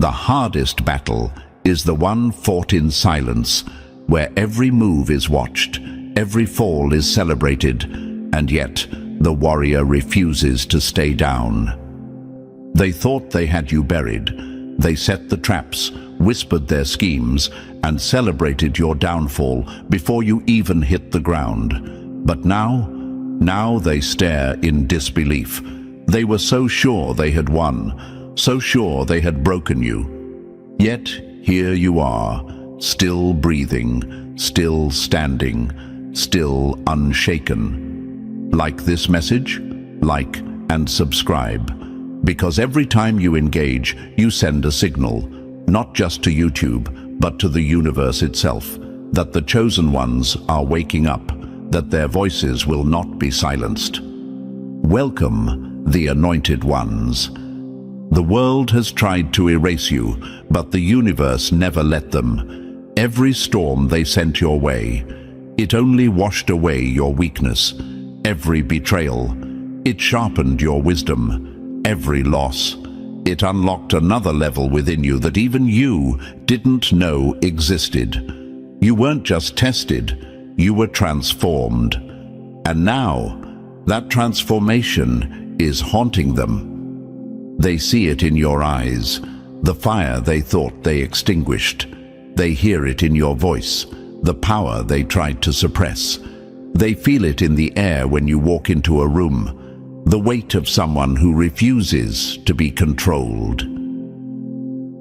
The hardest battle is the one fought in silence, where every move is watched, every fall is celebrated, and yet the warrior refuses to stay down. They thought they had you buried. They set the traps, whispered their schemes, and celebrated your downfall before you even hit the ground. But now they stare in disbelief. They were so sure they had won, so sure they had broken you. Yet here you are, still breathing, still standing, still unshaken. Like this message? Like and subscribe. Because every time you engage, you send a signal, not just to YouTube, but to the universe itself, that the chosen ones are waking up, that their voices will not be silenced. Welcome, the anointed ones. The world has tried to erase you, but the universe never let them. Every storm they sent your way, it only washed away your weakness. Every betrayal, it sharpened your wisdom. Every loss, it unlocked another level within you that even you didn't know existed. You weren't just tested, you were transformed. And now, that transformation is haunting them. They see it in your eyes, the fire they thought they extinguished. They hear it in your voice, the power they tried to suppress. They feel it in the air when you walk into a room, the weight of someone who refuses to be controlled.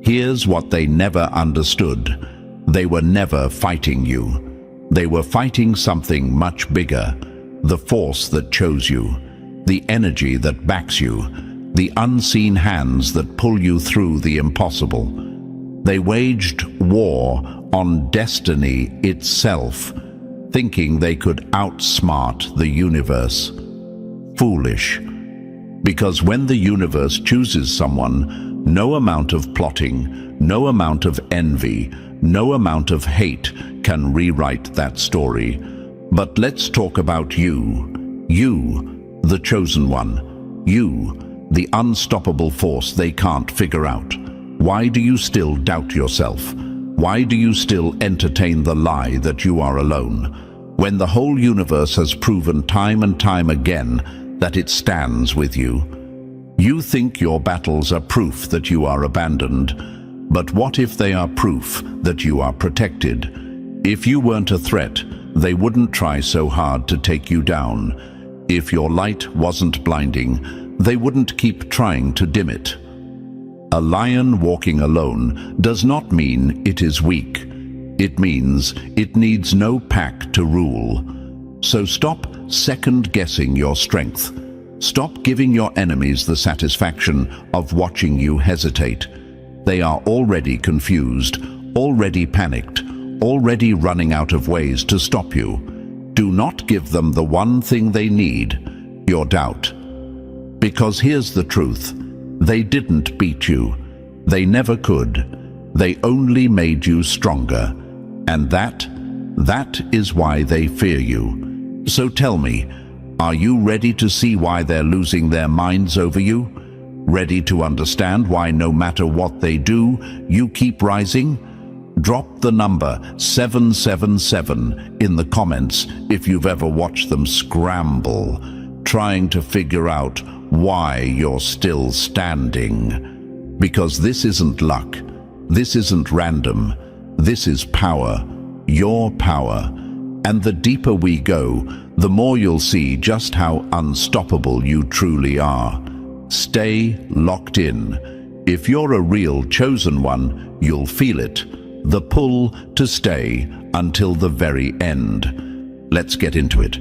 Here's what they never understood. They were never fighting you. They were fighting something much bigger, the force that chose you, the energy that backs you, the unseen hands that pull you through the impossible. They waged war on destiny itself, thinking they could outsmart the universe. Foolish. Because when the universe chooses someone, no amount of plotting, no amount of envy, no amount of hate can rewrite that story. But let's talk about you. You, the chosen one. You, the unstoppable force they can't figure out. Why do you still doubt yourself? Why do you still entertain the lie that you are alone, when the whole universe has proven time and time again that it stands with you? You think your battles are proof that you are abandoned, but what if they are proof that you are protected? If you weren't a threat, they wouldn't try so hard to take you down. If your light wasn't blinding, they wouldn't keep trying to dim it. A lion walking alone does not mean it is weak. It means it needs no pack to rule. So stop second-guessing your strength. Stop giving your enemies the satisfaction of watching you hesitate. They are already confused, already panicked, already running out of ways to stop you. Do not give them the one thing they need, your doubt. Because here's the truth. They didn't beat you. They never could. They only made you stronger. And that is why they fear you. So tell me, are you ready to see why they're losing their minds over you? Ready to understand why no matter what they do, you keep rising? Drop the number 777 in the comments if you've ever watched them scramble, trying to figure out why you're still standing. Because this isn't luck, this isn't random, this is power, your power. And the deeper we go, the more you'll see just how unstoppable you truly are. Stay locked in. If you're a real chosen one, you'll feel it. The pull to stay until the very end. Let's get into it.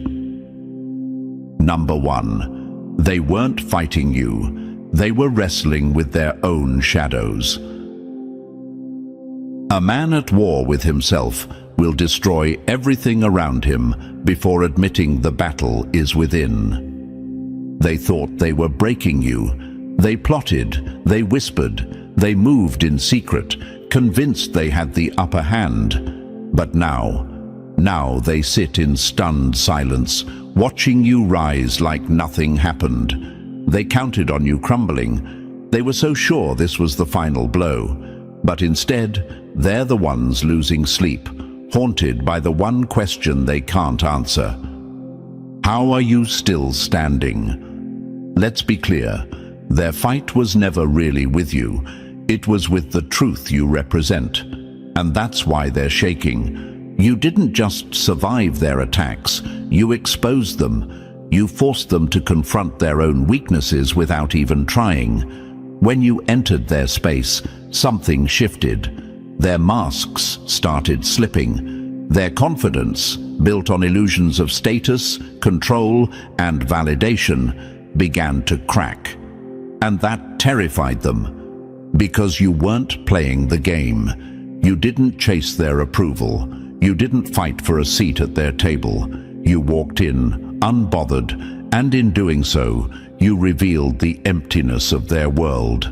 Number 1. They weren't fighting you. They were wrestling with their own shadows. A man at war with himself will destroy everything around him before admitting the battle is within. They thought they were breaking you. They plotted, they whispered, they moved in secret, convinced they had the upper hand. But now they sit in stunned silence, watching you rise like nothing happened. They counted on you crumbling. They were so sure this was the final blow. But instead, they're the ones losing sleep, haunted by the one question they can't answer. How are you still standing? Let's be clear, their fight was never really with you. It was with the truth you represent. And that's why they're shaking. You didn't just survive their attacks, you exposed them. You forced them to confront their own weaknesses without even trying. When you entered their space, something shifted. Their masks started slipping. Their confidence, built on illusions of status, control, and validation, began to crack. And that terrified them, because you weren't playing the game. You didn't chase their approval. You didn't fight for a seat at their table. You walked in, unbothered, and in doing so, you revealed the emptiness of their world.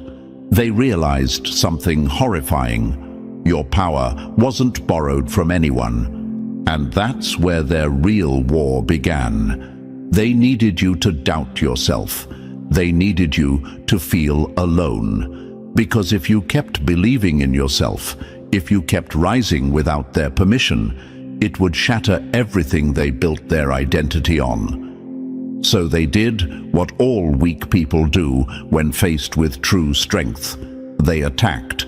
They realized something horrifying. Your power wasn't borrowed from anyone. And that's where their real war began. They needed you to doubt yourself. They needed you to feel alone. Because if you kept believing in yourself, if you kept rising without their permission, it would shatter everything they built their identity on. So they did what all weak people do when faced with true strength. They attacked,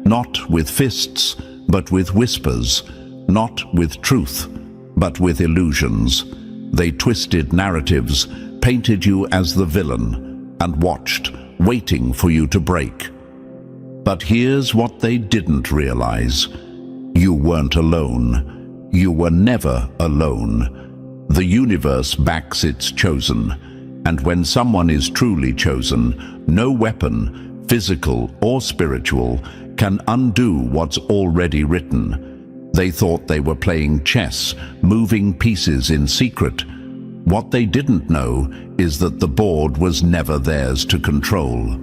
not with fists, but with whispers, not with truth, but with illusions. They twisted narratives, painted you as the villain, and watched, waiting for you to break. But here's what they didn't realize. You weren't alone. You were never alone. The universe backs its chosen. And when someone is truly chosen, no weapon, physical or spiritual, can undo what's already written. They thought they were playing chess, moving pieces in secret. What they didn't know is that the board was never theirs to control.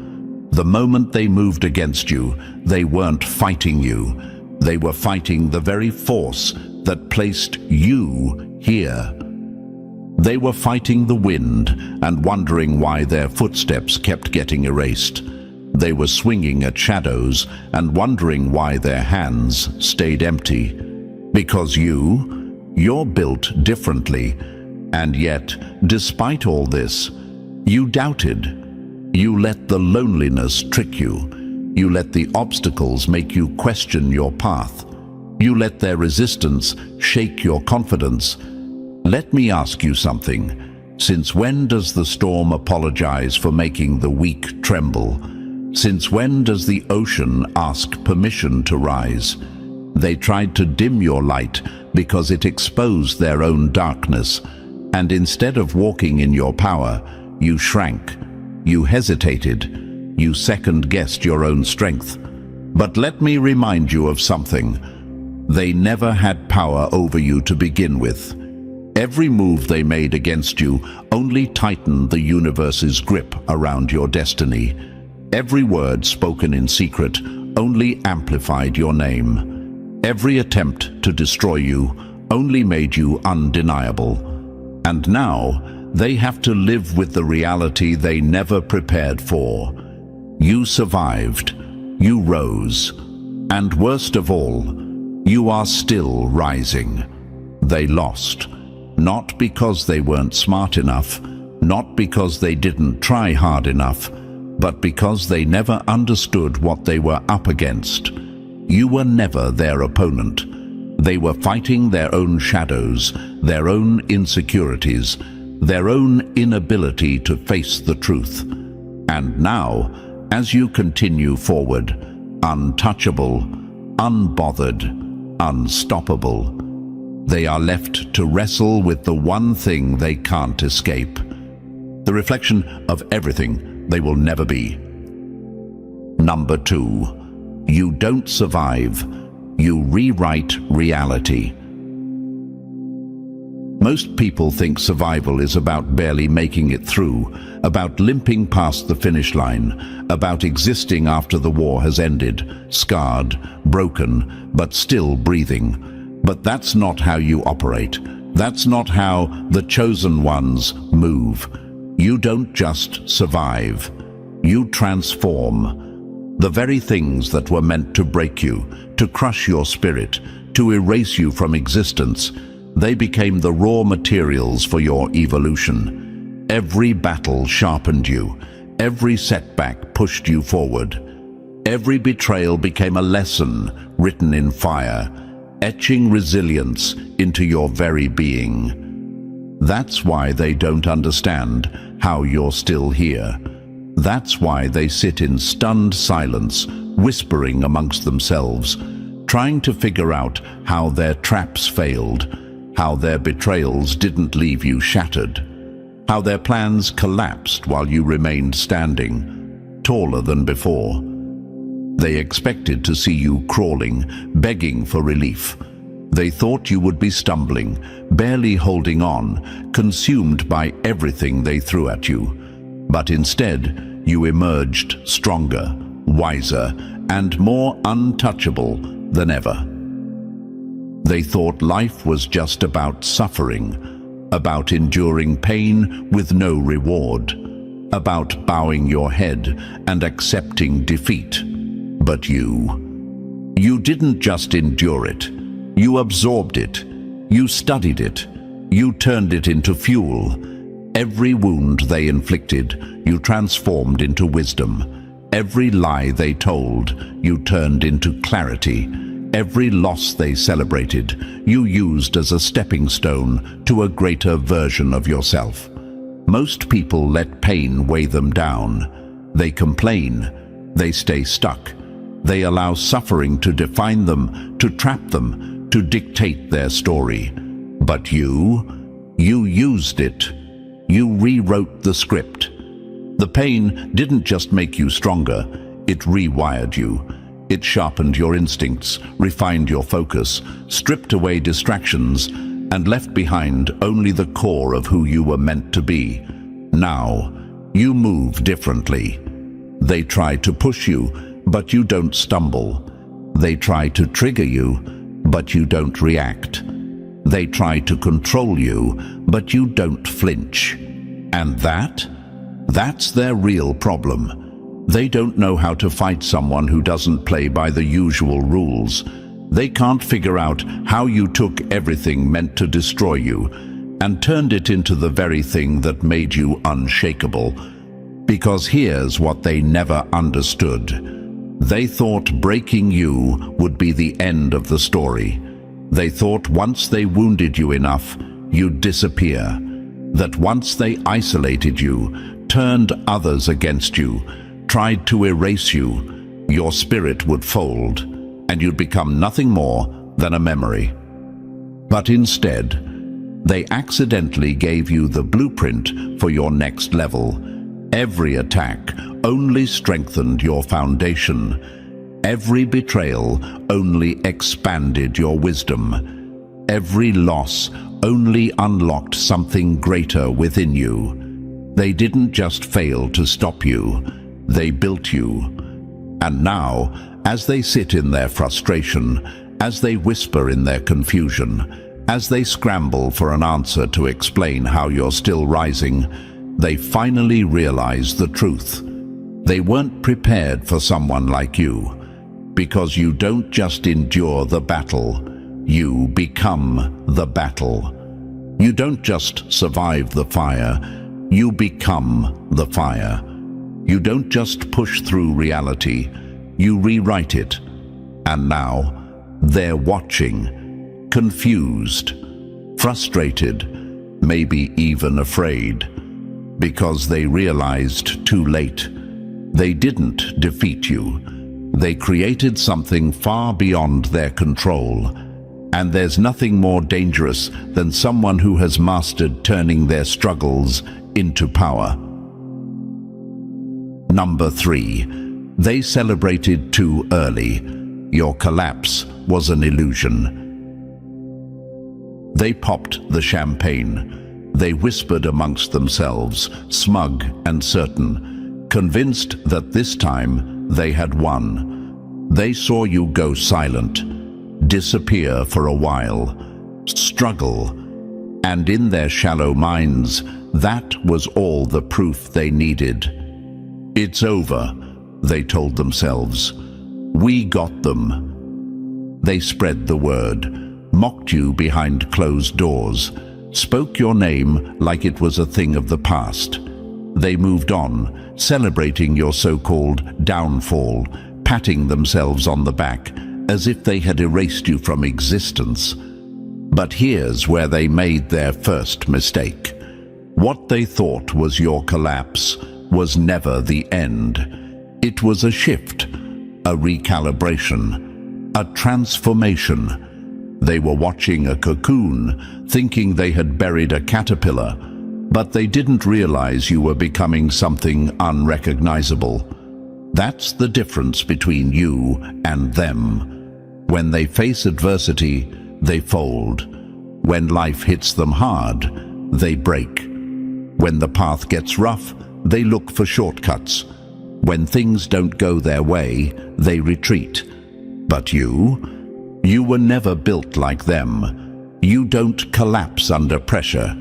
The moment they moved against you, they weren't fighting you. They were fighting the very force that placed you here. They were fighting the wind and wondering why their footsteps kept getting erased. They were swinging at shadows and wondering why their hands stayed empty. Because you're built differently. And yet, despite all this, you doubted. You let the loneliness trick you. You let the obstacles make you question your path. You let their resistance shake your confidence. Let me ask you something. Since when does the storm apologize for making the weak tremble? Since when does the ocean ask permission to rise? They tried to dim your light because it exposed their own darkness. And instead of walking in your power, you shrank. You hesitated. You second-guessed your own strength. But let me remind you of something. They never had power over you to begin with. Every move they made against you only tightened the universe's grip around your destiny. Every word spoken in secret only amplified your name. Every attempt to destroy you only made you undeniable. And now, they have to live with the reality they never prepared for. You survived. You rose. And worst of all, you are still rising. They lost. Not because they weren't smart enough, not because they didn't try hard enough, but because they never understood what they were up against. You were never their opponent. They were fighting their own shadows, their own insecurities, their own inability to face the truth. And now, as you continue forward, untouchable, unbothered, unstoppable, they are left to wrestle with the one thing they can't escape. The reflection of everything they will never be. Number 2, you don't survive, you rewrite reality. Most people think survival is about barely making it through, about limping past the finish line, about existing after the war has ended, scarred, broken, but still breathing. But that's not how you operate. That's not how the chosen ones move. You don't just survive. You transform. The very things that were meant to break you, to crush your spirit, to erase you from existence, they became the raw materials for your evolution. Every battle sharpened you. Every setback pushed you forward. Every betrayal became a lesson written in fire, etching resilience into your very being. That's why they don't understand how you're still here. That's why they sit in stunned silence, whispering amongst themselves, trying to figure out how their traps failed, how their betrayals didn't leave you shattered, how their plans collapsed while you remained standing, taller than before. They expected to see you crawling, begging for relief. They thought you would be stumbling, barely holding on, consumed by everything they threw at you. But instead, you emerged stronger, wiser, and more untouchable than ever. They thought life was just about suffering, about enduring pain with no reward, about bowing your head and accepting defeat. But you didn't just endure it. You absorbed it. You studied it. You turned it into fuel. Every wound they inflicted, you transformed into wisdom. Every lie they told, you turned into clarity. Every loss they celebrated, you used as a stepping stone to a greater version of yourself. Most people let pain weigh them down. They complain. They stay stuck. They allow suffering to define them, to trap them, to dictate their story. But you used it. You rewrote the script. The pain didn't just make you stronger, it rewired you. It sharpened your instincts, refined your focus, stripped away distractions, and left behind only the core of who you were meant to be. Now, you move differently. They try to push you, but you don't stumble. They try to trigger you, but you don't react. They try to control you, but you don't flinch. And that's their real problem. They don't know how to fight someone who doesn't play by the usual rules. They can't figure out how you took everything meant to destroy you and turned it into the very thing that made you unshakable. Because here's what they never understood. They thought breaking you would be the end of the story. They thought once they wounded you enough, you'd disappear. That once they isolated you, turned others against you, tried to erase you, your spirit would fold, and you'd become nothing more than a memory. But instead, they accidentally gave you the blueprint for your next level. Every attack only strengthened your foundation. Every betrayal only expanded your wisdom. Every loss only unlocked something greater within you. They didn't just fail to stop you, they built you. And now, as they sit in their frustration, as they whisper in their confusion, as they scramble for an answer to explain how you're still rising, they finally realize the truth. They weren't prepared for someone like you, because you don't just endure the battle, you become the battle. You don't just survive the fire, you become the fire. You don't just push through reality, you rewrite it. And now, they're watching, confused, frustrated, maybe even afraid. Because they realized too late. They didn't defeat you. They created something far beyond their control. And there's nothing more dangerous than someone who has mastered turning their struggles into power. Number 3. They celebrated too early. Your collapse was an illusion. They popped the champagne. They whispered amongst themselves, smug and certain, convinced that this time they had won. They saw you go silent, disappear for a while, struggle, and in their shallow minds, that was all the proof they needed. It's over. they told themselves. We got them. They spread the word, mocked you behind closed doors, spoke your name like it was a thing of the past. They moved on, celebrating your so-called downfall, patting themselves on the back, as if they had erased you from existence. But here's where they made their first mistake. What they thought was your collapse was never the end. It was a shift, a recalibration, a transformation. They were watching a cocoon, thinking they had buried a caterpillar, but they didn't realize you were becoming something unrecognizable. That's the difference between you and them. When they face adversity, they fold. When life hits them hard, they break. When the path gets rough, they look for shortcuts. When things don't go their way, they retreat. But you were never built like them. You don't collapse under pressure.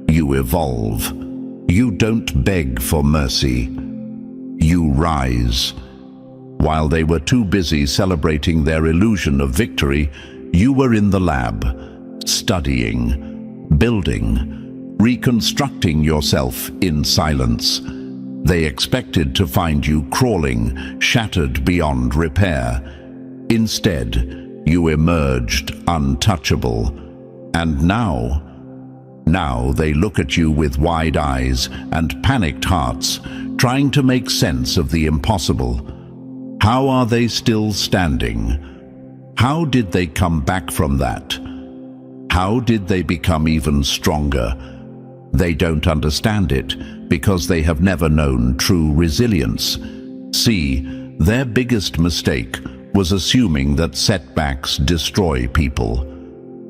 You evolve. You don't beg for mercy. You rise. While they were too busy celebrating their illusion of victory, you were in the lab, studying, building, reconstructing yourself in silence. They expected to find you crawling, shattered beyond repair. Instead, you emerged untouchable. And now they look at you with wide eyes and panicked hearts, trying to make sense of the impossible. How are they still standing? How did they come back from that? How did they become even stronger? They don't understand it because they have never known true resilience. See, their biggest mistake was assuming that setbacks destroy people.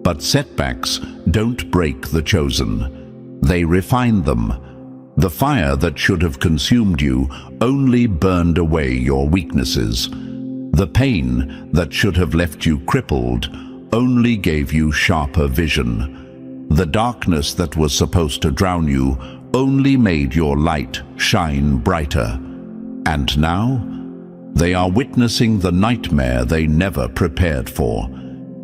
But setbacks don't break the chosen. They refine them. The fire that should have consumed you only burned away your weaknesses. The pain that should have left you crippled only gave you sharper vision. The darkness that was supposed to drown you only made your light shine brighter. And now, they are witnessing the nightmare they never prepared for.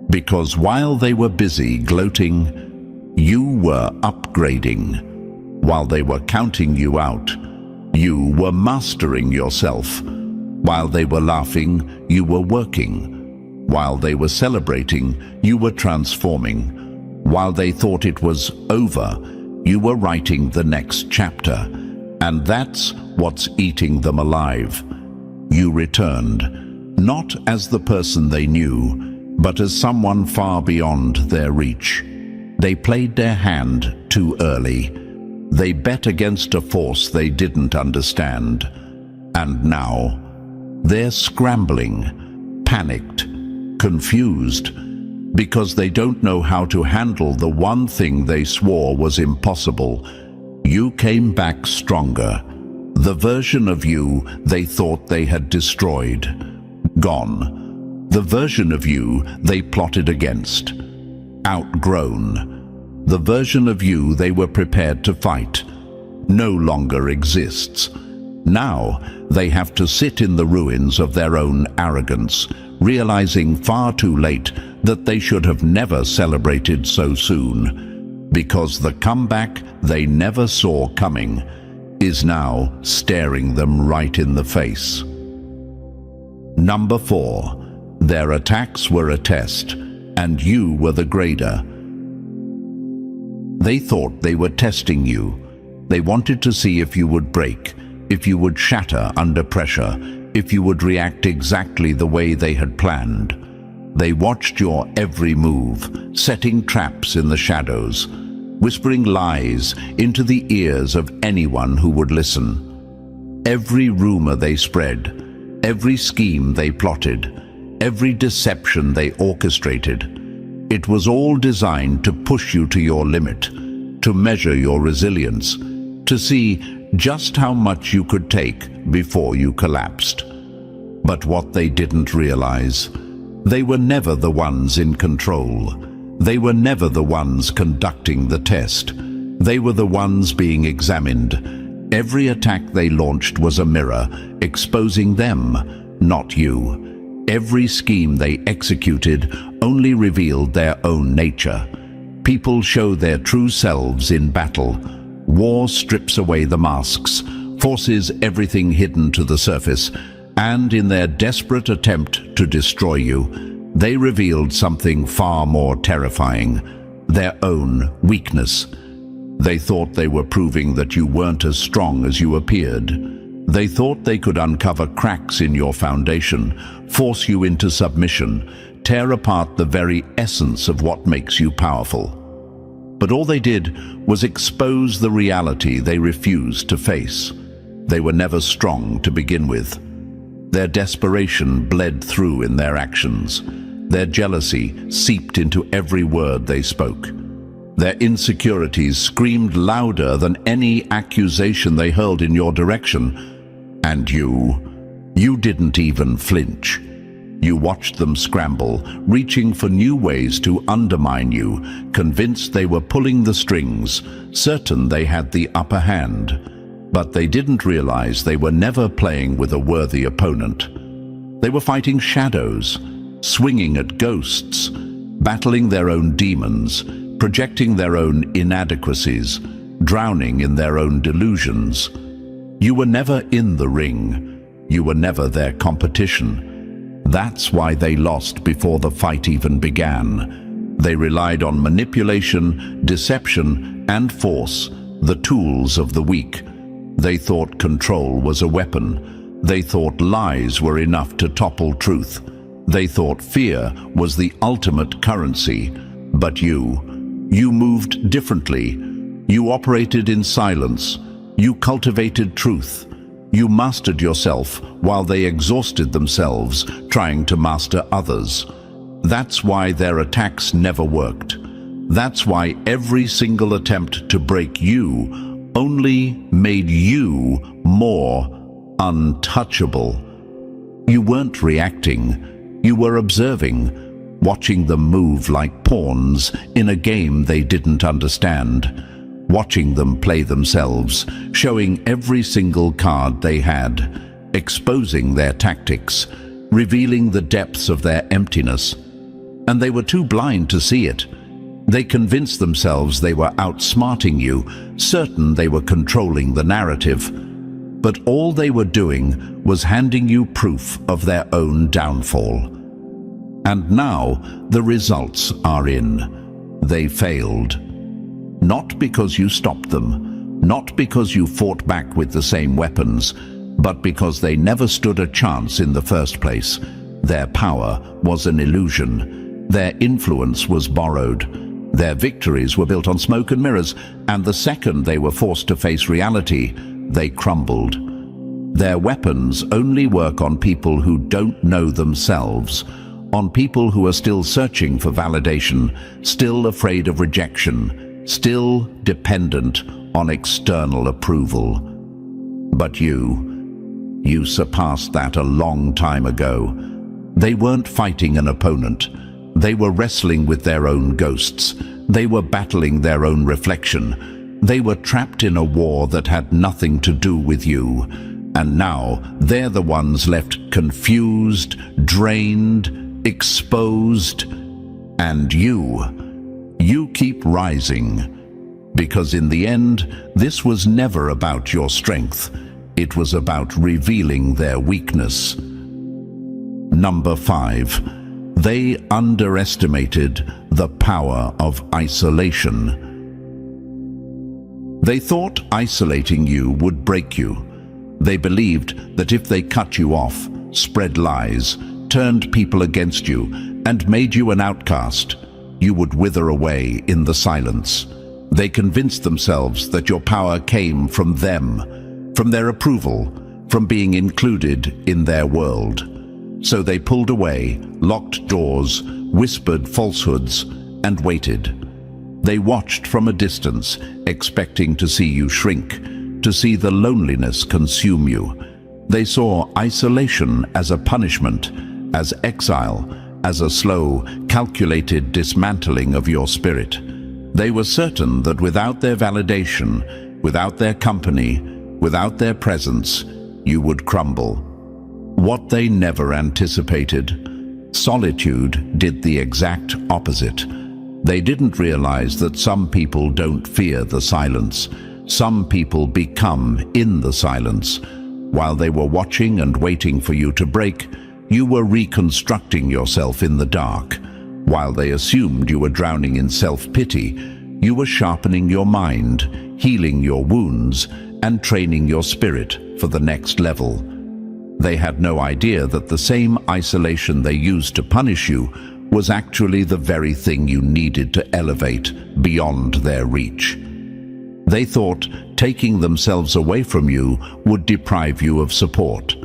Because while they were busy gloating, you were upgrading. While they were counting you out, you were mastering yourself. While they were laughing, you were working. While they were celebrating, you were transforming. While they thought it was over, you were writing the next chapter. And that's what's eating them alive. You returned, not as the person they knew, but as someone far beyond their reach. They played their hand too early. They bet against a force they didn't understand. And now, they're scrambling, panicked, confused, because they don't know how to handle the one thing they swore was impossible. You came back stronger. The version of you they thought they had destroyed. Gone. The version of you they plotted against. Outgrown. The version of you they were prepared to fight no longer exists. Now they have to sit in the ruins of their own arrogance, realizing far too late that they should have never celebrated so soon, because the comeback they never saw coming is now staring them right in the face. Number 4. Their attacks were a test, and you were the grader. They thought they were testing you. They wanted to see if you would break, if you would shatter under pressure, if you would react exactly the way they had planned. They watched your every move, setting traps in the shadows, whispering lies into the ears of anyone who would listen. Every rumor they spread, every scheme they plotted, every deception they orchestrated, it was all designed to push you to your limit, to measure your resilience, to see just how much you could take before you collapsed. But what they didn't realize, they were never the ones in control. They were never the ones conducting the test. They were the ones being examined, Every attack they launched was a mirror, exposing them, not you. Every scheme they executed only revealed their own nature. People show their true selves in battle. War strips away the masks, forces everything hidden to the surface, and in their desperate attempt to destroy you, they revealed something far more terrifying: their own weakness. They thought they were proving that you weren't as strong as you appeared. They thought they could uncover cracks in your foundation, force you into submission, tear apart the very essence of what makes you powerful. But all they did was expose the reality they refused to face. They were never strong to begin with. Their desperation bled through in their actions. Their jealousy seeped into every word they spoke. Their insecurities screamed louder than any accusation they hurled in your direction. And you didn't even flinch. You watched them scramble, reaching for new ways to undermine you, convinced they were pulling the strings, certain they had the upper hand. But they didn't realize they were never playing with a worthy opponent. They were fighting shadows, swinging at ghosts, battling their own demons, projecting their own inadequacies, drowning in their own delusions. You were never in the ring. You were never their competition. That's why they lost before the fight even began. They relied on manipulation, deception, and force, the tools of the weak. They thought control was a weapon. They thought lies were enough to topple truth. They thought fear was the ultimate currency. But you moved differently. You operated in silence. You cultivated truth. You mastered yourself while they exhausted themselves trying to master others. That's why their attacks never worked. That's why every single attempt to break you only made you more untouchable. You weren't reacting. You were observing, watching them move like pawns in a game they didn't understand, watching them play themselves, showing every single card they had, exposing their tactics, revealing the depths of their emptiness. And they were too blind to see it. They convinced themselves they were outsmarting you, certain they were controlling the narrative. But all they were doing was handing you proof of their own downfall. And now the results are in. They failed. Not because you stopped them, not because you fought back with the same weapons, but because they never stood a chance in the first place. Their power was an illusion. Their influence was borrowed. Their victories were built on smoke and mirrors, and the second they were forced to face reality, they crumbled. Their weapons only work on people who don't know themselves, on people who are still searching for validation, still afraid of rejection, still dependent on external approval. But you surpassed that a long time ago. They weren't fighting an opponent. They were wrestling with their own ghosts. They were battling their own reflection. They were trapped in a war that had nothing to do with you. And now they're the ones left confused, drained, exposed. And you keep rising. Because in the end, this was never about your strength. It was about revealing their weakness. Number 5. They underestimated the power of isolation. They thought isolating you would break you. They believed that if they cut you off, spread lies, turned people against you, and made you an outcast, you would wither away in the silence. They convinced themselves that your power came from them, from their approval, from being included in their world. So they pulled away, locked doors, whispered falsehoods, and waited. They watched from a distance, expecting to see you shrink, to see the loneliness consume you. They saw isolation as a punishment, as exile, as a slow, calculated dismantling of your spirit. They were certain that without their validation, without their company, Without their presence, you would crumble. What they never anticipated, solitude did the exact opposite. They didn't realize that some people don't fear the silence. Some people become in the silence. While they were watching and waiting for you to break, you were reconstructing yourself in the dark. While they assumed you were drowning in self-pity, you were sharpening your mind, healing your wounds, and training your spirit for the next level. They had no idea that the same isolation they used to punish you was actually the very thing you needed to elevate beyond their reach. They thought taking themselves away from you would deprive you of support.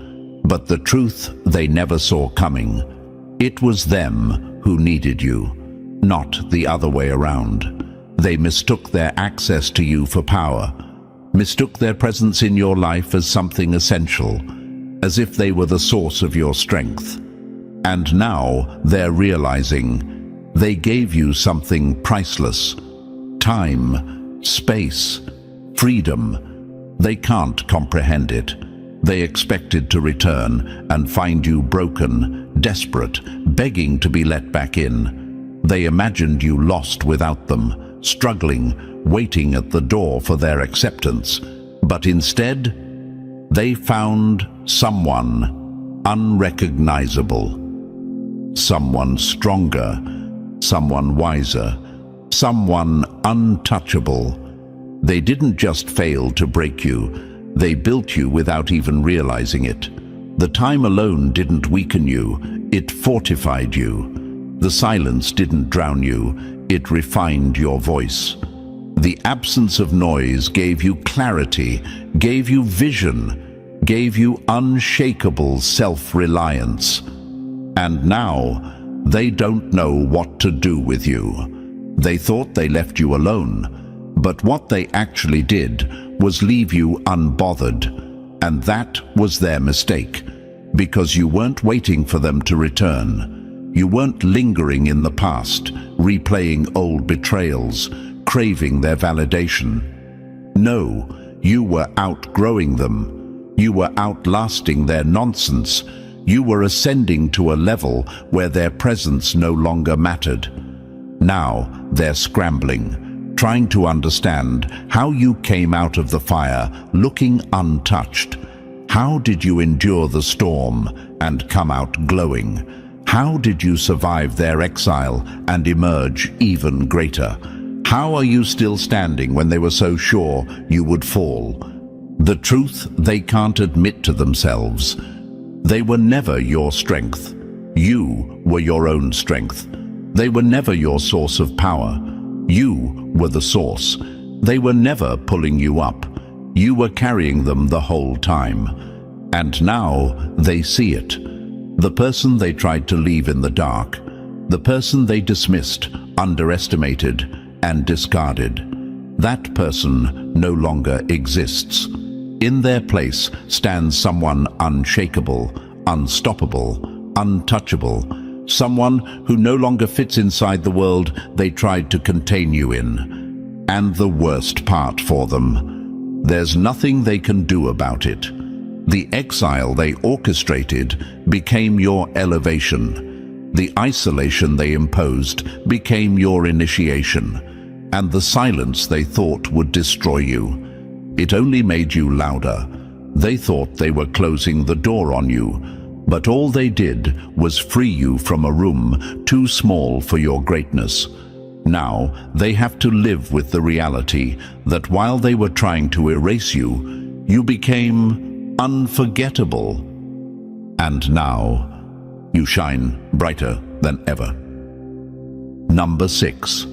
But the truth they never saw coming, it was them who needed you, not the other way around. They mistook their access to you for power, mistook their presence in your life as something essential, as if they were the source of your strength. And now they're realizing they gave you something priceless: time, space, freedom. They can't comprehend it. They expected to return and find you broken, desperate, begging to be let back in. They imagined you lost without them, struggling, waiting at the door for their acceptance. But instead, they found someone unrecognizable, someone stronger, someone wiser, someone untouchable. They didn't just fail to break you, they built you without even realizing it. The time alone didn't weaken you, it fortified you. The silence didn't drown you, it refined your voice. The absence of noise gave you clarity, gave you vision, gave you unshakable self-reliance. And now, they don't know what to do with you. They thought they left you alone, but what they actually did was leave you unbothered. And that was their mistake, because you weren't waiting for them to return. You weren't lingering in the past, replaying old betrayals, craving their validation. No, you were outgrowing them. You were outlasting their nonsense. You were ascending to a level where their presence no longer mattered. Now they're scrambling, trying to understand how you came out of the fire looking untouched. How did you endure the storm and come out glowing? How did you survive their exile and emerge even greater? How are you still standing when they were so sure you would fall? The truth they can't admit to themselves. They were never your strength. You were your own strength. They were never your source of power. You were the source. They were never pulling you up. You were carrying them the whole time. And now they see it. The person they tried to leave in the dark, the person they dismissed, underestimated, and discarded, that person no longer exists. In their place stands someone unshakable, unstoppable, untouchable, someone who no longer fits inside the world they tried to contain you in. And the worst part for them, there's nothing they can do about it. The exile they orchestrated became your elevation. The isolation they imposed became your initiation. And the silence they thought would destroy you, it only made you louder. They thought they were closing the door on you, but all they did was free you from a room too small for your greatness. Now they have to live with the reality that while they were trying to erase you, you became unforgettable. And now you shine brighter than ever. Number 6.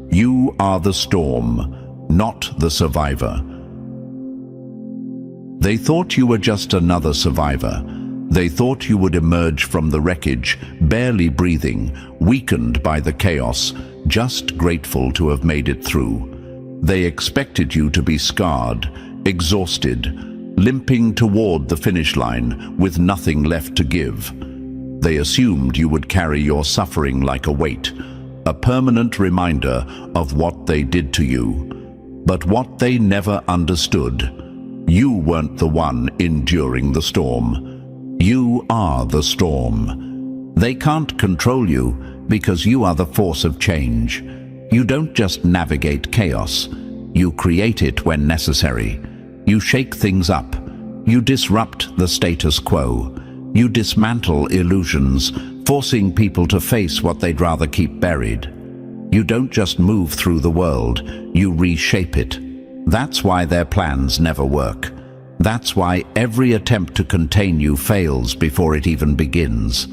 You are the storm, not the survivor. They thought you were just another survivor. They thought you would emerge from the wreckage, barely breathing, weakened by the chaos, just grateful to have made it through. They expected you to be scarred, exhausted, limping toward the finish line with nothing left to give. They assumed you would carry your suffering like a weight, a permanent reminder of what they did to you. But what they never understood, You weren't the one enduring the storm. You are the storm. They can't control you because you are the force of change. You don't just navigate chaos. You create it when necessary. You shake things up. You disrupt the status quo. You dismantle illusions, forcing people to face what they'd rather keep buried. You don't just move through the world, you reshape it. That's why their plans never work. That's why every attempt to contain you fails before it even begins.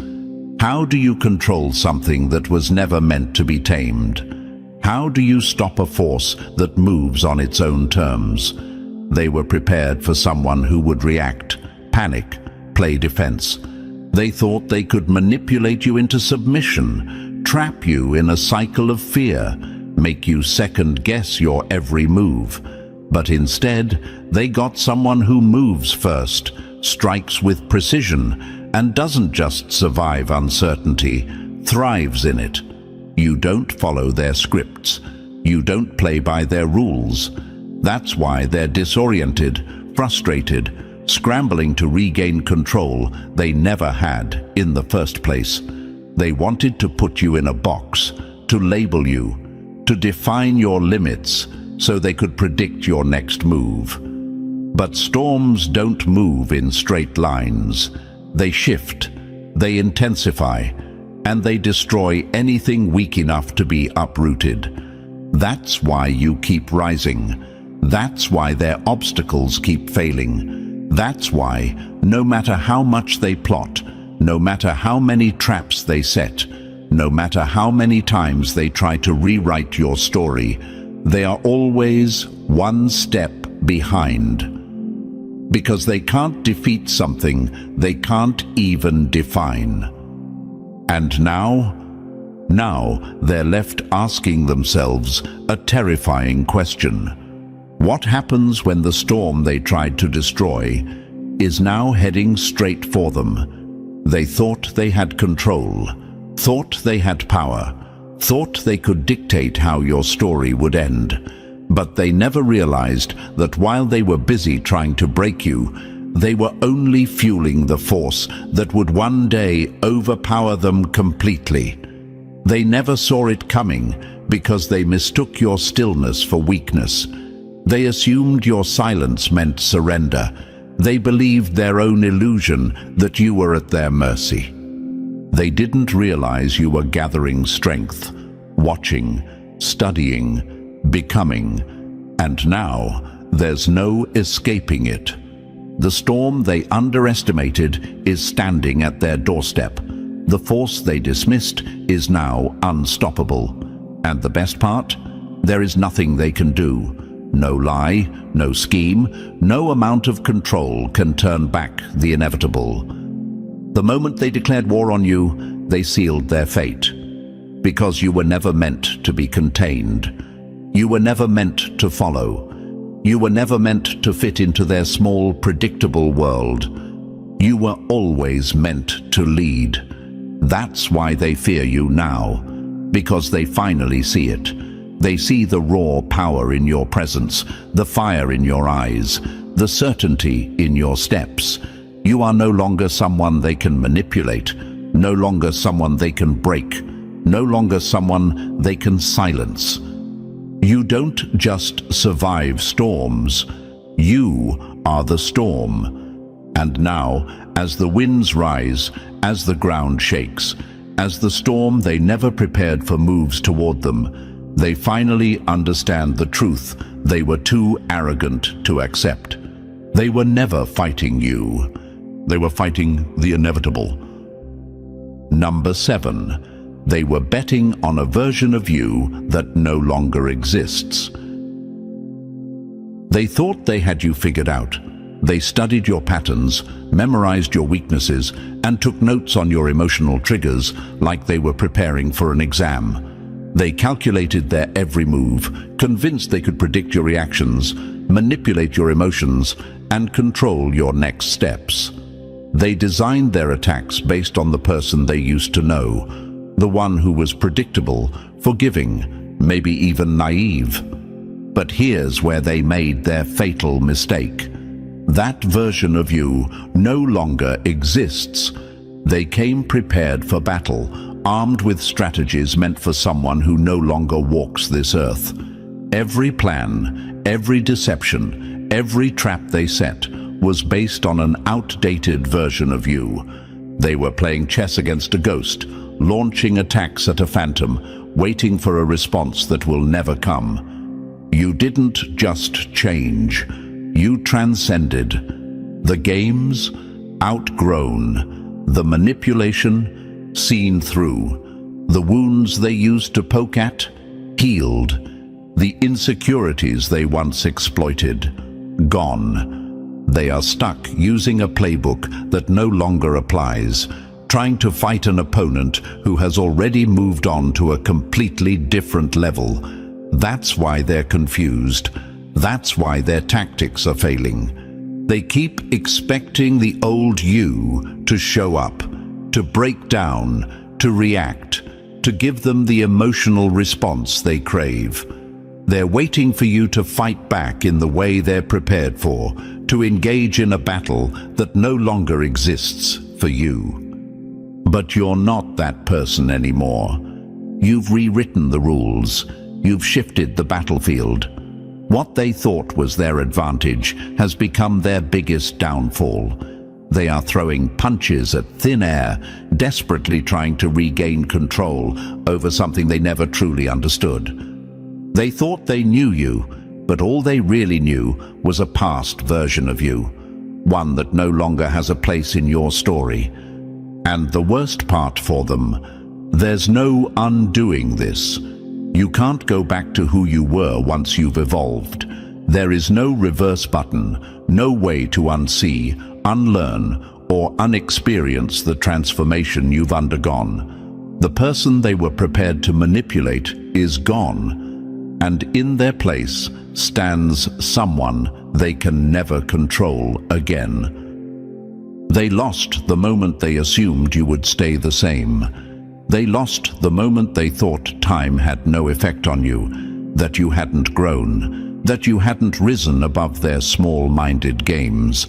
How do you control something that was never meant to be tamed? How do you stop a force that moves on its own terms? They were prepared for someone who would react, panic, play defense. They thought they could manipulate you into submission, trap you in a cycle of fear, make you second-guess your every move. But instead, they got someone who moves first, strikes with precision, and doesn't just survive uncertainty, thrives in it. You don't follow their scripts. You don't play by their rules. That's why they're disoriented, frustrated, scrambling to regain control they never had in the first place. They wanted to put you in a box, to label you, to define your limits so they could predict your next move. But storms don't move in straight lines. They shift, they intensify, and they destroy anything weak enough to be uprooted. That's why you keep rising. That's why their obstacles keep failing. That's why, no matter how much they plot, no matter how many traps they set, no matter how many times they try to rewrite your story, they are always one step behind. Because they can't defeat something they can't even define. And now they're left asking themselves a terrifying question. What happens when the storm they tried to destroy is now heading straight for them? They thought they had control, thought they had power, thought they could dictate how your story would end. But they never realized that while they were busy trying to break you, they were only fueling the force that would one day overpower them completely. They never saw it coming because they mistook your stillness for weakness. They assumed your silence meant surrender. They believed their own illusion that you were at their mercy. They didn't realize you were gathering strength, watching, studying, becoming, and now there's no escaping it. The storm they underestimated is standing at their doorstep. The force they dismissed is now unstoppable. And the best part? There is nothing they can do. No lie, no scheme, no amount of control can turn back the inevitable. The moment they declared war on you, they sealed their fate. Because you were never meant to be contained. You were never meant to follow. You were never meant to fit into their small, predictable world. You were always meant to lead. That's why they fear you now, because they finally see it. They see the raw power in your presence, the fire in your eyes, the certainty in your steps. You are no longer someone they can manipulate, no longer someone they can break, no longer someone they can silence. You don't just survive storms, you are the storm. And now, as the winds rise, as the ground shakes, as the storm they never prepared for moves toward them, they finally understand the truth they were too arrogant to accept. They were never fighting you. They were fighting the inevitable. Number 7. They were betting on a version of you that no longer exists. They thought they had you figured out. They studied your patterns, memorized your weaknesses, and took notes on your emotional triggers like they were preparing for an exam. They calculated their every move, convinced they could predict your reactions, manipulate your emotions, and control your next steps. They designed their attacks based on the person they used to know, the one who was predictable, forgiving, maybe even naive. But here's where they made their fatal mistake. That version of you no longer exists. They came prepared for battle, armed with strategies meant for someone who no longer walks this earth. Every plan, every deception, every trap they set was based on an outdated version of you. They were playing chess against a ghost, launching attacks at a phantom, waiting for a response that will never come. You didn't just change, you transcended. The games, outgrown. The manipulation, seen through. The wounds they used to poke at, healed. The insecurities they once exploited, gone. They are stuck using a playbook that no longer applies, trying to fight an opponent who has already moved on to a completely different level. That's why they're confused. That's why their tactics are failing. They keep expecting the old you to show up, to break down, to react, to give them the emotional response they crave. They're waiting for you to fight back in the way they're prepared for, to engage in a battle that no longer exists for you. But you're not that person anymore. You've rewritten the rules. You've shifted the battlefield. What they thought was their advantage has become their biggest downfall. They are throwing punches at thin air, desperately trying to regain control over something they never truly understood. They thought they knew you, but all they really knew was a past version of you, one that no longer has a place in your story. And the worst part for them, there's no undoing this. You can't go back to who you were once you've evolved. There is no reverse button, no way to unsee, unlearn, or unexperience the transformation you've undergone. The person they were prepared to manipulate is gone, and in their place stands someone they can never control again. They lost the moment they assumed you would stay the same. They lost the moment they thought time had no effect on you, that you hadn't grown, that you hadn't risen above their small-minded games.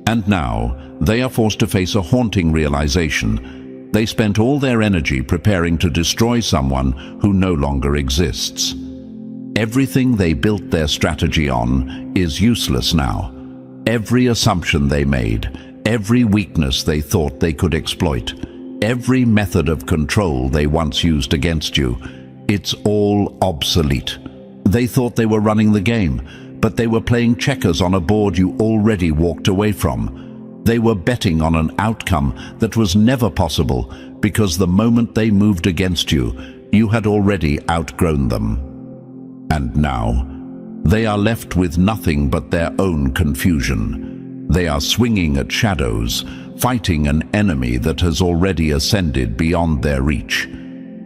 And now, they are forced to face a haunting realization. They spent all their energy preparing to destroy someone who no longer exists. Everything they built their strategy on is useless now. Every assumption they made, every weakness they thought they could exploit, every method of control they once used against you, it's all obsolete. They thought they were running the game, but they were playing checkers on a board you already walked away from. They were betting on an outcome that was never possible because the moment they moved against you, you had already outgrown them. And now, they are left with nothing but their own confusion. They are swinging at shadows, fighting an enemy that has already ascended beyond their reach.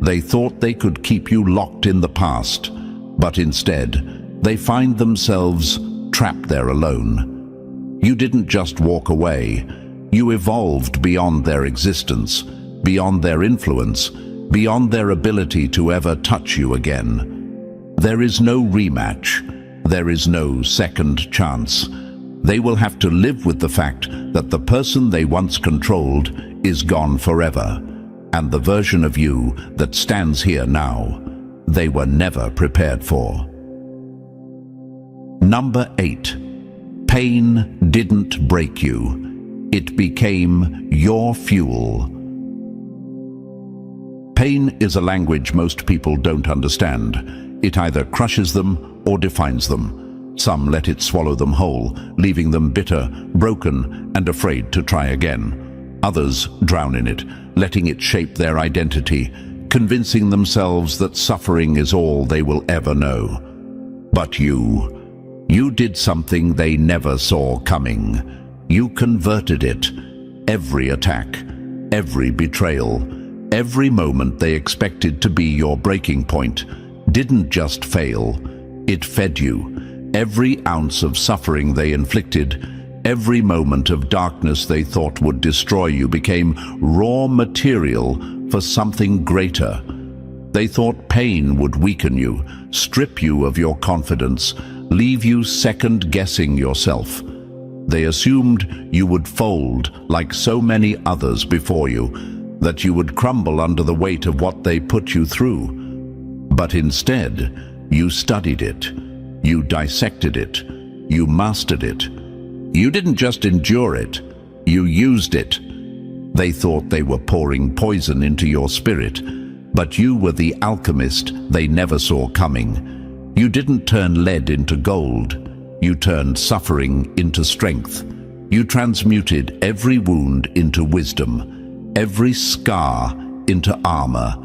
They thought they could keep you locked in the past, but instead, they find themselves trapped there alone. You didn't just walk away. You evolved beyond their existence, beyond their influence, beyond their ability to ever touch you again. There is no rematch. There is no second chance. They will have to live with the fact that the person they once controlled is gone forever, and the version of you that stands here now, they were never prepared for. Number 8. Pain didn't break you. It became your fuel. Pain is a language most people don't understand. It either crushes them or defines them. Some let it swallow them whole, leaving them bitter, broken, and afraid to try again. Others drown in it, letting it shape their identity, convincing themselves that suffering is all they will ever know. But you did something they never saw coming. You converted it. Every attack, every betrayal, every moment they expected to be your breaking point didn't just fail, it fed you. Every ounce of suffering they inflicted, every moment of darkness they thought would destroy you became raw material for something greater. They thought pain would weaken you, strip you of your confidence, leave you second-guessing yourself. They assumed you would fold like so many others before you, that you would crumble under the weight of what they put you through. But instead, you studied it, you dissected it, you mastered it. You didn't just endure it, you used it. They thought they were pouring poison into your spirit, but you were the alchemist they never saw coming. You didn't turn lead into gold, you turned suffering into strength. You transmuted every wound into wisdom, every scar into armor,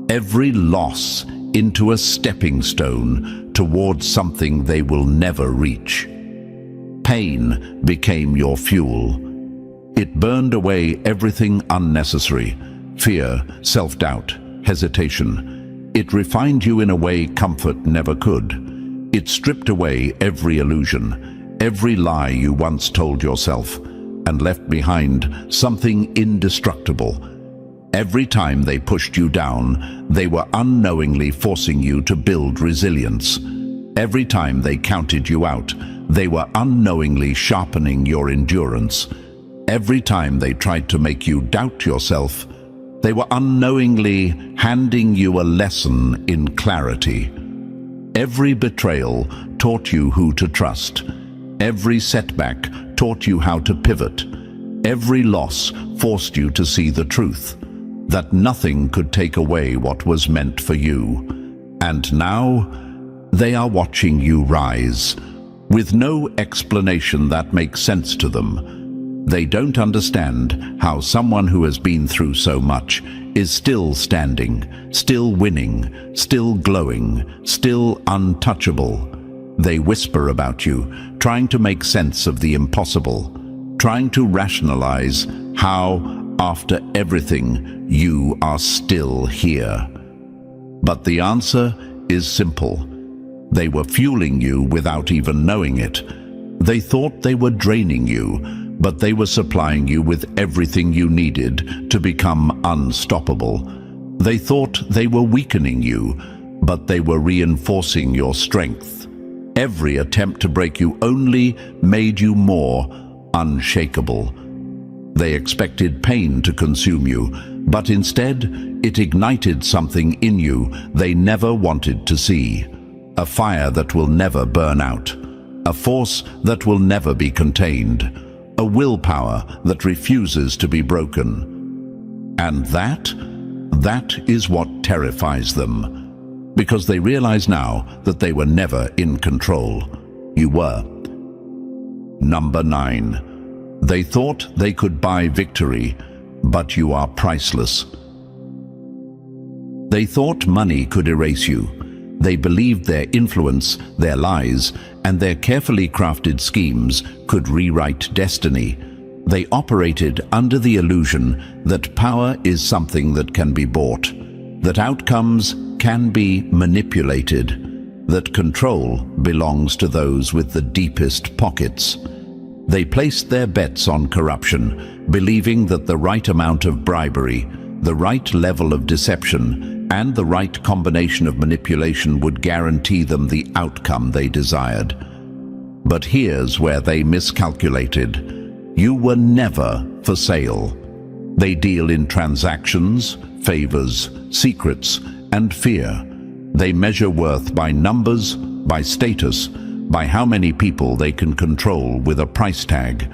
every loss into a stepping stone towards something they will never reach. Pain became your fuel. It burned away everything unnecessary: fear, self-doubt, hesitation. It refined you in a way comfort never could. It stripped away every illusion, every lie you once told yourself, and left behind something indestructible. Every time they pushed you down, they were unknowingly forcing you to build resilience. Every time they counted you out, they were unknowingly sharpening your endurance. Every time they tried to make you doubt yourself, they were unknowingly handing you a lesson in clarity. Every betrayal taught you who to trust. Every setback taught you how to pivot. Every loss forced you to see the truth, that nothing could take away what was meant for you. And now, they are watching you rise, with no explanation that makes sense to them. They don't understand how someone who has been through so much is still standing, still winning, still glowing, still untouchable. They whisper about you, trying to make sense of the impossible, trying to rationalize how, after everything, you are still here. But the answer is simple. They were fueling you without even knowing it. They thought they were draining you, but they were supplying you with everything you needed to become unstoppable. They thought they were weakening you, but they were reinforcing your strength. Every attempt to break you only made you more unshakable. They expected pain to consume you, but instead it ignited something in you they never wanted to see. A fire that will never burn out. A force that will never be contained. A willpower that refuses to be broken. And that is what terrifies them. Because they realize now that they were never in control. You were. Number 9. They thought they could buy victory, but you are priceless. They thought money could erase you. They believed their influence, their lies, and their carefully crafted schemes could rewrite destiny. They operated under the illusion that power is something that can be bought, that outcomes can be manipulated, that control belongs to those with the deepest pockets. They placed their bets on corruption, believing that the right amount of bribery, the right level of deception, and the right combination of manipulation would guarantee them the outcome they desired. But here's where they miscalculated. You were never for sale. They deal in transactions, favors, secrets, and fear. They measure worth by numbers, by status, by how many people they can control with a price tag.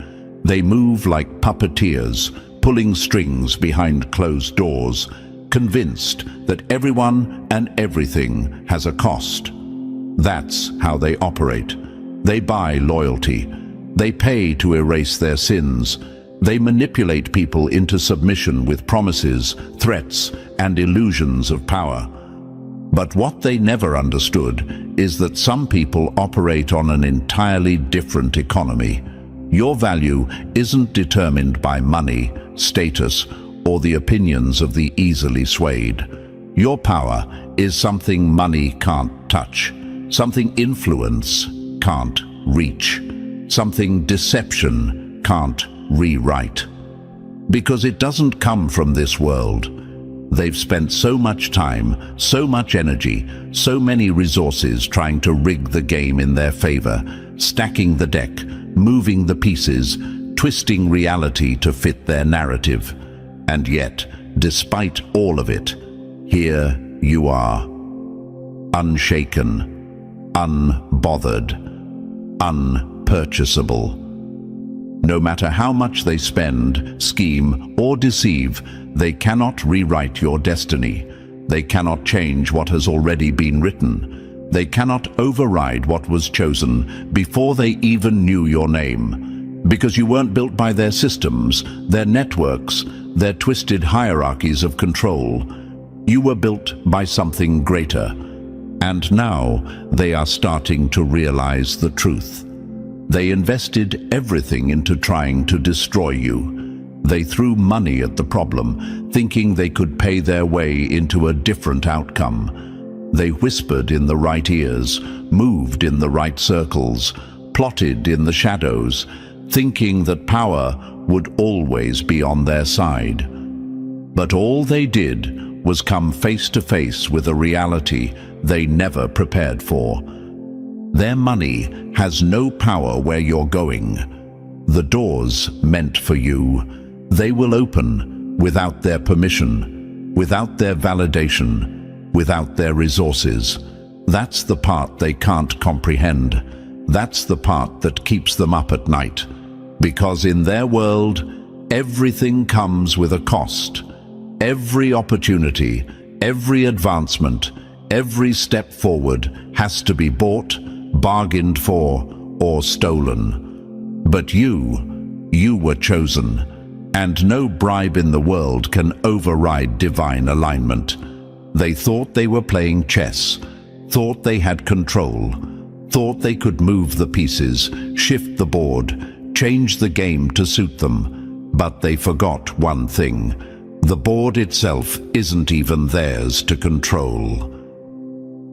They move like puppeteers, pulling strings behind closed doors, convinced that everyone and everything has a cost. That's how they operate. They buy loyalty. They pay to erase their sins. They manipulate people into submission with promises, threats, and illusions of power. But what they never understood is that some people operate on an entirely different economy. Your value isn't determined by money, status, or the opinions of the easily swayed. Your power is something money can't touch, something influence can't reach, something deception can't rewrite. Because it doesn't come from this world. They've spent so much time, so much energy, so many resources trying to rig the game in their favor, stacking the deck, moving the pieces, twisting reality to fit their narrative. And yet, despite all of it, here you are, unshaken, unbothered, unpurchasable. No matter how much they spend, scheme, or deceive, they cannot rewrite your destiny. They cannot change what has already been written. They cannot override what was chosen before they even knew your name. Because you weren't built by their systems, their networks, their twisted hierarchies of control. You were built by something greater. And now they are starting to realize the truth. They invested everything into trying to destroy you. They threw money at the problem, thinking they could pay their way into a different outcome. They whispered in the right ears, moved in the right circles, plotted in the shadows, thinking that power would always be on their side. But all they did was come face to face with a reality they never prepared for. Their money has no power where you're going. The doors meant for you, they will open without their permission, without their validation, without their resources. That's the part they can't comprehend. That's the part that keeps them up at night. Because in their world, everything comes with a cost. Every opportunity, every advancement, every step forward has to be bought, bargained for, or stolen. But you were chosen, and no bribe in the world can override divine alignment. They thought they were playing chess, thought they had control, thought they could move the pieces, shift the board, change the game to suit them. But they forgot one thing. The board itself isn't even theirs to control.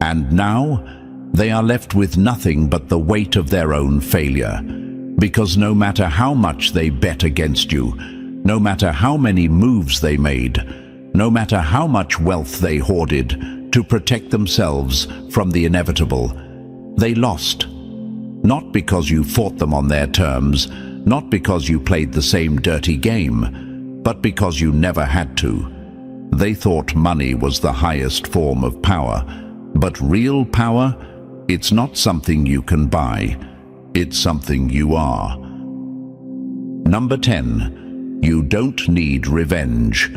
And now, they are left with nothing but the weight of their own failure. Because no matter how much they bet against you, no matter how many moves they made, no matter how much wealth they hoarded to protect themselves from the inevitable, they lost. Not because you fought them on their terms, not because you played the same dirty game, but because you never had to. They thought money was the highest form of power, but real power, it's not something you can buy, it's something you are. Number 10, you don't need revenge.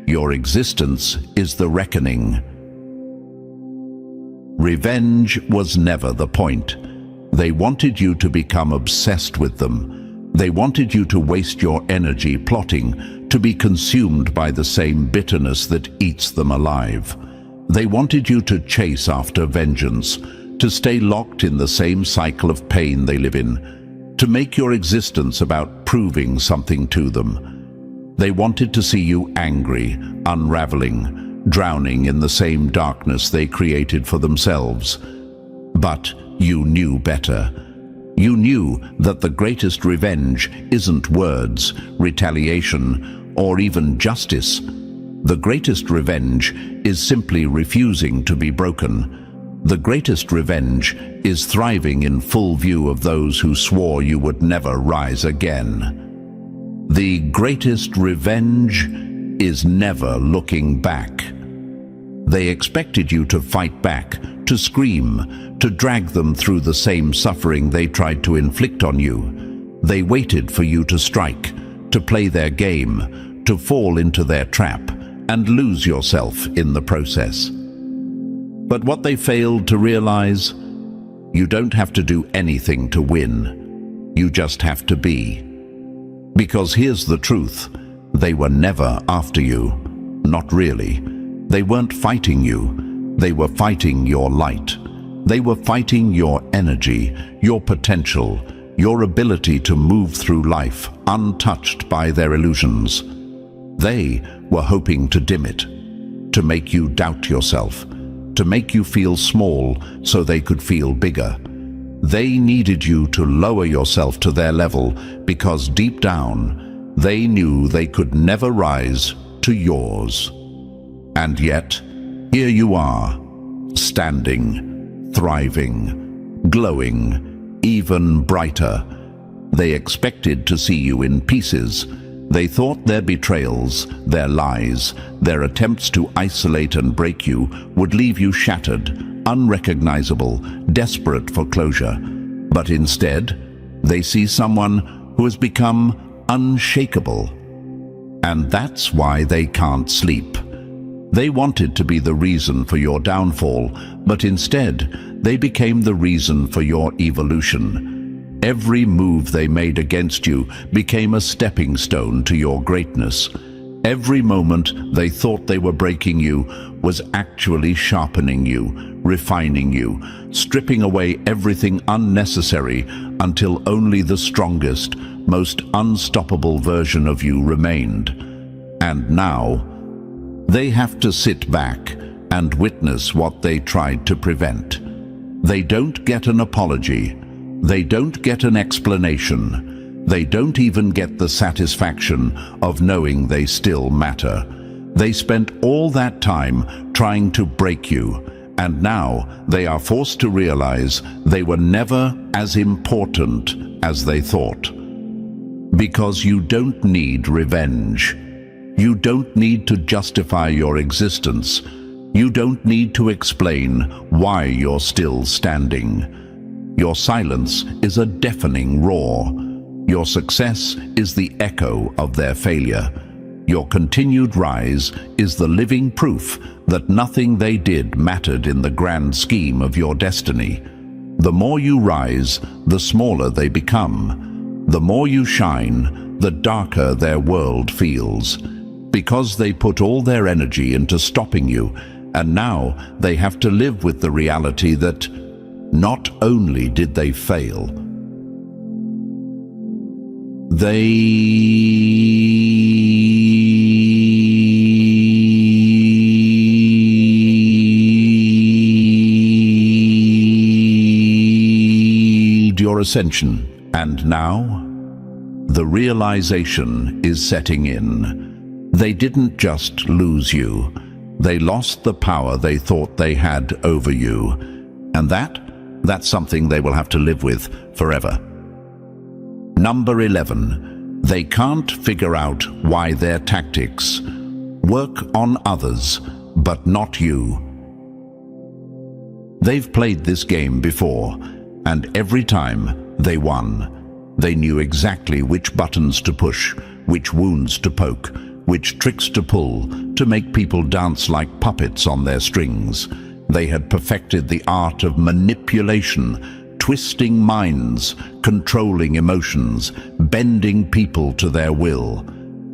Your existence is the reckoning. Revenge was never the point. They wanted you to become obsessed with them. They wanted you to waste your energy plotting, to be consumed by the same bitterness that eats them alive. They wanted you to chase after vengeance, to stay locked in the same cycle of pain they live in, to make your existence about proving something to them. They wanted to see you angry, unraveling, drowning in the same darkness they created for themselves. But you knew better. You knew that the greatest revenge isn't words, retaliation, or even justice. The greatest revenge is simply refusing to be broken. The greatest revenge is thriving in full view of those who swore you would never rise again. The greatest revenge is never looking back. They expected you to fight back, to scream, to drag them through the same suffering they tried to inflict on you. They waited for you to strike, to play their game, to fall into their trap, and lose yourself in the process. But what they failed to realize, you don't have to do anything to win. You just have to be. Because here's the truth, they were never after you. Not really. They weren't fighting you. They were fighting your light. They were fighting your energy, your potential, your ability to move through life untouched by their illusions. They were hoping to dim it, to make you doubt yourself, to make you feel small so they could feel bigger. They needed you to lower yourself to their level because deep down, they knew they could never rise to yours. And yet, here you are, standing, thriving, glowing, even brighter. They expected to see you in pieces. They thought their betrayals, their lies, their attempts to isolate and break you would leave you shattered, unrecognizable, desperate for closure. But instead, they see someone who has become unshakable. And that's why they can't sleep. They wanted to be the reason for your downfall, but instead, they became the reason for your evolution. Every move they made against you became a stepping stone to your greatness. Every moment they thought they were breaking you was actually sharpening you, refining you, stripping away everything unnecessary until only the strongest, most unstoppable version of you remained. And now, they have to sit back and witness what they tried to prevent. They don't get an apology. They don't get an explanation. They don't even get the satisfaction of knowing they still matter. They spent all that time trying to break you, and now they are forced to realize they were never as important as they thought. Because you don't need revenge. You don't need to justify your existence. You don't need to explain why you're still standing. Your silence is a deafening roar. Your success is the echo of their failure. Your continued rise is the living proof that nothing they did mattered in the grand scheme of your destiny. The more you rise, the smaller they become. The more you shine, the darker their world feels. Because they put all their energy into stopping you, and now they have to live with the reality that not only did they fail, they your ascension. And now, the realization is setting in. They didn't just lose you. They lost the power they thought they had over you. And that's something they will have to live with forever. Number 11. They can't figure out why their tactics work on others, but not you. They've played this game before, and every time they won. They knew exactly which buttons to push, which wounds to poke, which tricks to pull to make people dance like puppets on their strings. They had perfected the art of manipulation, twisting minds, controlling emotions, bending people to their will.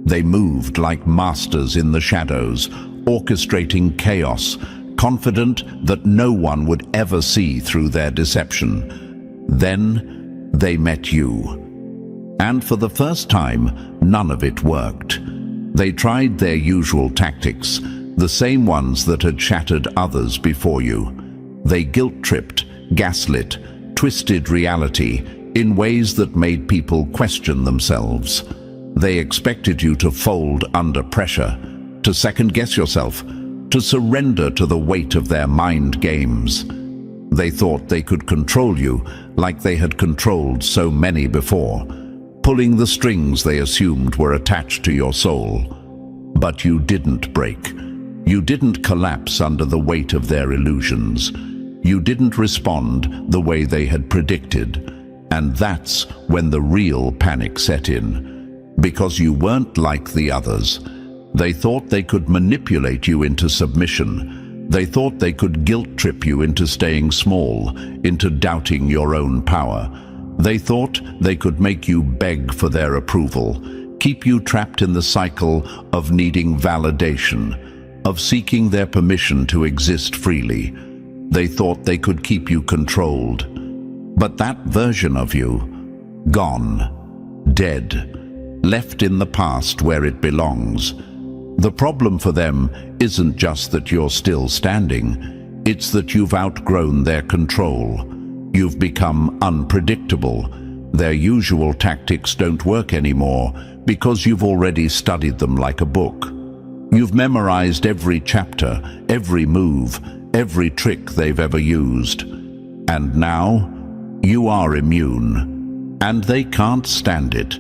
They moved like masters in the shadows, orchestrating chaos, confident that no one would ever see through their deception. Then they met you. And for the first time, none of it worked. They tried their usual tactics, the same ones that had shattered others before you. They guilt-tripped, gaslit, twisted reality in ways that made people question themselves. They expected you to fold under pressure, to second-guess yourself, to surrender to the weight of their mind games. They thought they could control you like they had controlled so many before, pulling the strings they assumed were attached to your soul. But you didn't break. You didn't collapse under the weight of their illusions. You didn't respond the way they had predicted. And that's when the real panic set in. Because you weren't like the others. They thought they could manipulate you into submission. They thought they could guilt-trip you into staying small, into doubting your own power. They thought they could make you beg for their approval, keep you trapped in the cycle of needing validation, of seeking their permission to exist freely. They thought they could keep you controlled. But that version of you, gone, dead, left in the past where it belongs. The problem for them isn't just that you're still standing, it's that you've outgrown their control. You've become unpredictable. Their usual tactics don't work anymore because you've already studied them like a book. You've memorized every chapter, every move, every trick they've ever used. And now, you are immune. And they can't stand it.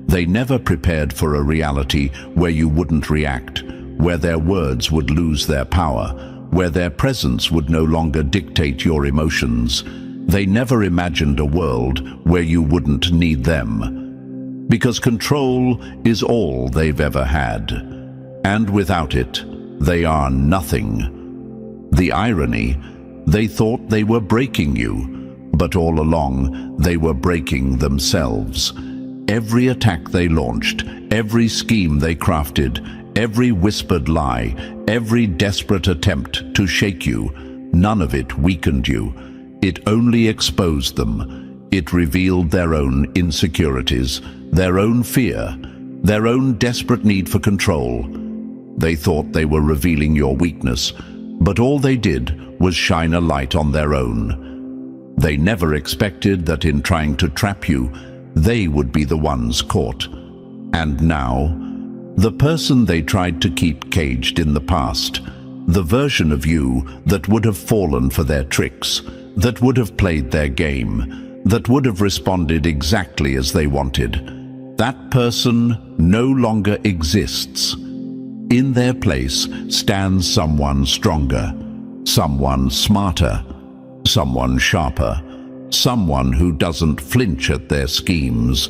They never prepared for a reality where you wouldn't react, where their words would lose their power, where their presence would no longer dictate your emotions. They never imagined a world where you wouldn't need them. Because control is all they've ever had. And without it, they are nothing. The irony, they thought they were breaking you, but all along they were breaking themselves. Every attack they launched, every scheme they crafted, every whispered lie, every desperate attempt to shake you, none of it weakened you. It only exposed them. It revealed their own insecurities, their own fear, their own desperate need for control. They thought they were revealing your weakness, but all they did was shine a light on their own. They never expected that in trying to trap you, they would be the ones caught. And now, the person they tried to keep caged in the past, the version of you that would have fallen for their tricks, that would have played their game, that would have responded exactly as they wanted, that person no longer exists. In their place stands someone stronger, someone smarter, someone sharper, someone who doesn't flinch at their schemes.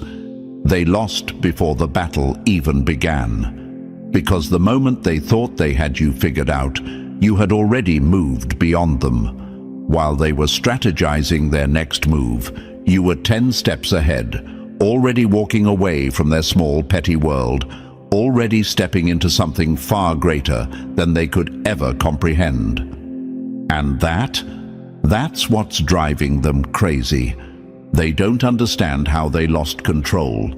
They lost before the battle even began, because the moment they thought they had you figured out, you had already moved beyond them. While they were strategizing their next move, you were 10 steps ahead, already walking away from their small petty world, already stepping into something far greater than they could ever comprehend. And that's what's driving them crazy. They don't understand how they lost control.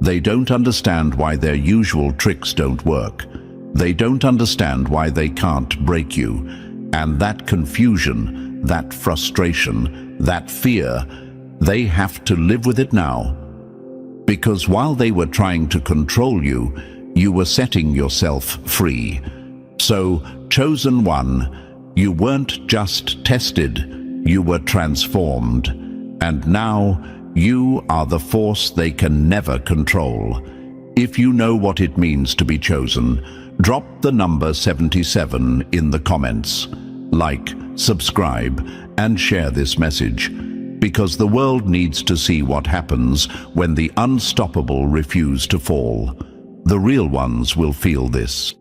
They don't understand why their usual tricks don't work. They don't understand why they can't break you. And that confusion, that frustration, that fear, they have to live with it now. Because while they were trying to control you, you were setting yourself free. So, chosen one, you weren't just tested, you were transformed. And now, you are the force they can never control. If you know what it means to be chosen, drop the number 77 in the comments. Like, subscribe, and share this message. Because the world needs to see what happens when the unstoppable refuse to fall. The real ones will feel this.